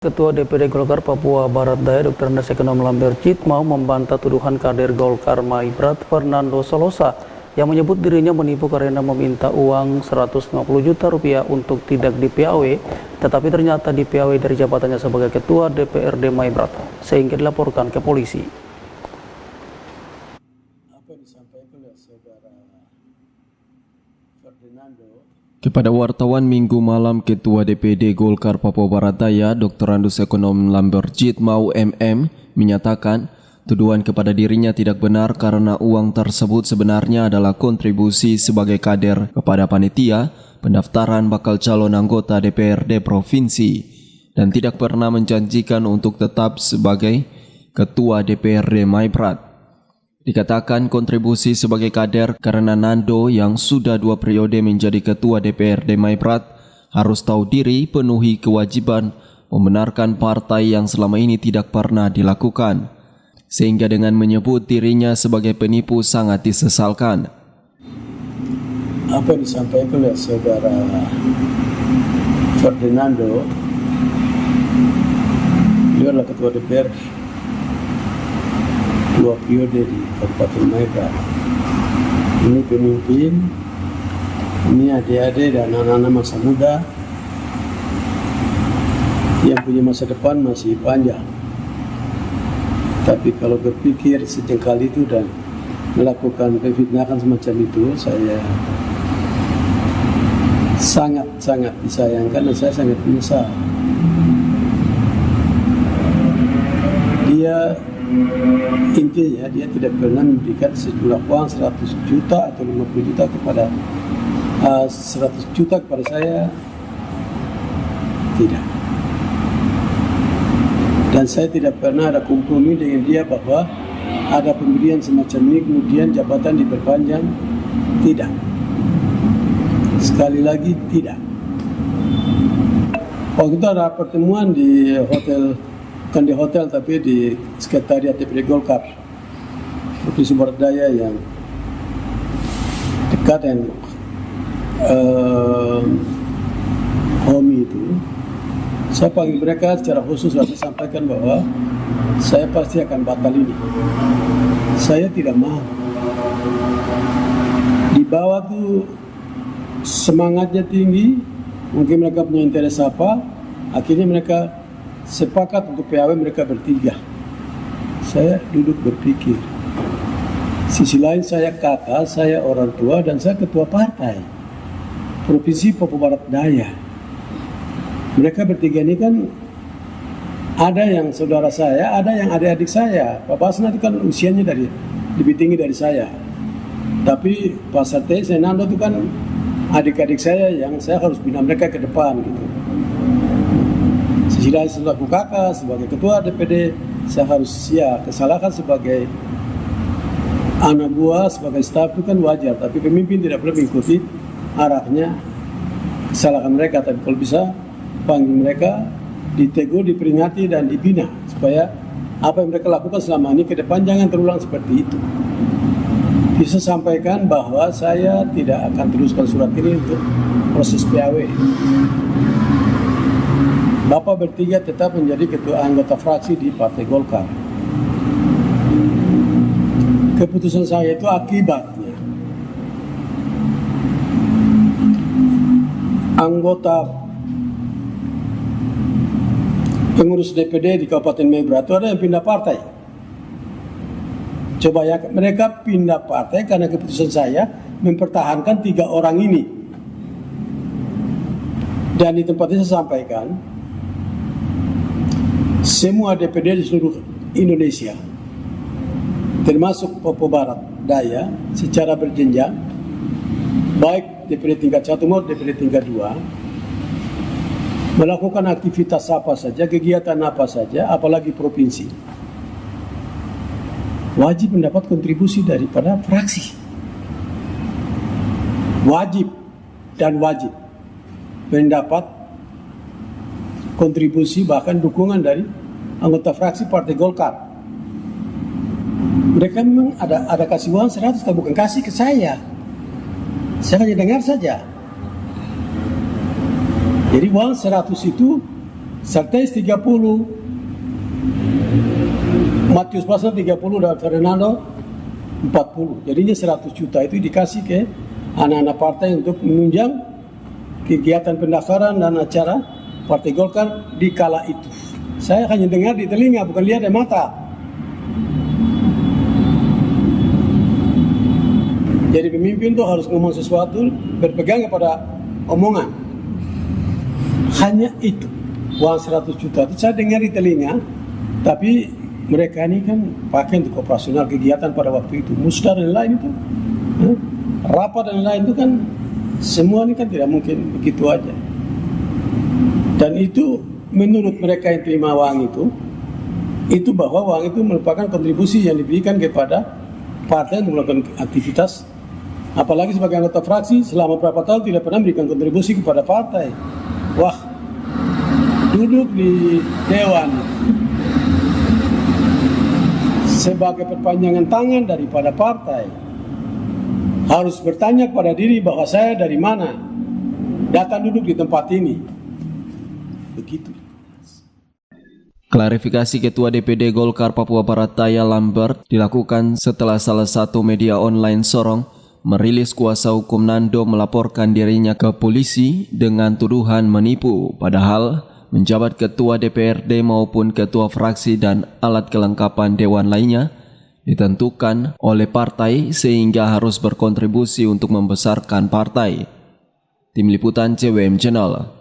Ketua DPD Golkar Papua Barat Daya Dr. Andes Ekonom Lamberjit mau membantah tuduhan kader Golkar Maibrat Fernando Solosa yang menyebut dirinya menipu karena meminta uang 150 juta rupiah untuk tidak di PAW, tetapi ternyata di PAW dari jabatannya sebagai Ketua DPRD Maibrat, sehingga dilaporkan ke polisi. Apa yang disampaikan oleh saudara Fernando? Kepada wartawan Minggu malam, Ketua DPD Golkar Papua Barat Daya, Dr. Andes Ekonom Lamberjit Mau MM, menyatakan tuduhan kepada dirinya tidak benar karena uang tersebut sebenarnya adalah kontribusi sebagai kader kepada panitia pendaftaran bakal calon anggota DPRD Provinsi dan tidak pernah menjanjikan untuk tetap sebagai Ketua DPRD Maibrat. Dikatakan kontribusi sebagai kader karena Nando yang sudah 2 periode menjadi Ketua DPRD Maibrat harus tahu diri, penuhi kewajiban membenarkan partai yang selama ini tidak pernah dilakukan. Sehingga dengan menyebut dirinya sebagai penipu sangat disesalkan. Apa yang disampaikan oleh saudara Fernando, dia adalah Ketua DPR 2 periode di Kabupaten Maibrat. Ini pemimpin, ini adik-adik dan anak-anak masa muda yang punya masa depan masih panjang. Tapi kalau berpikir sejengkal itu dan melakukan pemfitnahan semacam itu, saya sangat disayangkan dan saya sangat menyesal. Intinya dia tidak pernah memberikan sejumlah uang 100 juta atau 50 juta kepada 100 juta kepada saya, tidak. Dan saya tidak pernah ada kompromi dengan dia bahwa ada pemberian semacam ini kemudian jabatan diperpanjang, tidak. Sekali lagi tidak. Waktu itu ada pertemuan di hotel, bukan di hotel tapi di sekretariat DPD Golkar Provinsi Barat Daya yang dekat dengan HOMI itu. Saya panggil mereka secara khusus lalu sampaikan bahwa saya pasti akan batal ini. Saya tidak mau. Di bawah tuh semangatnya tinggi, mungkin mereka punya interest apa, akhirnya mereka sepakat untuk PAW mereka bertiga. Saya duduk berpikir. Sisi lain saya kakak, saya orang tua, dan saya ketua partai Provinsi Papua Barat Daya. Mereka bertiga ini kan ada yang saudara saya, ada yang adik-adik saya. Pak Basna itu kan usianya lebih tinggi dari saya. Tapi Pak Sate, Senando itu kan adik-adik saya yang saya harus bina mereka ke depan gitu. Sisi lain selaku kakak, sebagai ketua DPD, saya harus kesalahan sebagai anak buah, sebagai staf itu kan wajar. Tapi pemimpin tidak boleh mengikuti arahnya kesalahan mereka. Tapi kalau bisa panggil mereka, ditegur, diperingati dan dibina supaya apa yang mereka lakukan selama ini ke depan jangan terulang seperti itu. Bisa sampaikan bahwa saya tidak akan teruskan surat ini untuk proses PAW. Bapak bertiga tetap menjadi ketua anggota fraksi di Partai Golkar. Keputusan saya itu akibatnya anggota pengurus DPD di Kabupaten Maibrat itu ada yang pindah partai. Coba ya, mereka pindah partai karena keputusan saya mempertahankan 3 orang ini. Dan di tempat ini saya sampaikan, semua DPD di seluruh Indonesia, termasuk Papua Barat Daya, secara berjenjang, baik DPD tingkat 1 maupun DPD tingkat 2, melakukan aktivitas apa saja, kegiatan apa saja, apalagi provinsi, wajib mendapat kontribusi daripada fraksi. Wajib mendapat kontribusi bahkan dukungan dari anggota fraksi Partai Golkar. Mereka memang ada kasih uang 100, tapi bukan kasih ke saya. Saya hanya dengar saja. Jadi uang 100 itu Sartes 30, Matius Pasal 30 dan Fernando 40. Jadinya 100 juta itu dikasih ke anak-anak partai untuk menunjang kegiatan pendaftaran dan acara Partai Golkar di kala itu. Saya hanya dengar di telinga, bukan lihat di mata. Jadi pemimpin itu harus ngomong sesuatu, berpegang kepada omongan. Hanya itu, uang 100 juta itu saya dengar di telinga, tapi mereka ini kan pakai untuk operasional kegiatan pada waktu itu. Musda dan lain itu, rapat dan lain itu kan, semua ini kan tidak mungkin begitu aja. Dan itu menurut mereka yang terima uang itu bahwa uang itu merupakan kontribusi yang diberikan kepada partai untuk melakukan aktivitas. Apalagi sebagai anggota fraksi selama berapa tahun tidak pernah memberikan kontribusi kepada partai. Wah, duduk di dewan sebagai perpanjangan tangan daripada partai, harus bertanya kepada diri bahwa saya dari mana, datang duduk di tempat ini. Begitu. Klarifikasi Ketua DPD Golkar Papua Barat Daya Lambert dilakukan setelah salah satu media online Sorong merilis kuasa hukum Nando melaporkan dirinya ke polisi dengan tuduhan menipu, padahal menjabat ketua DPRD maupun ketua fraksi dan alat kelengkapan dewan lainnya ditentukan oleh partai sehingga harus berkontribusi untuk membesarkan partai. Tim Liputan CWM Channel.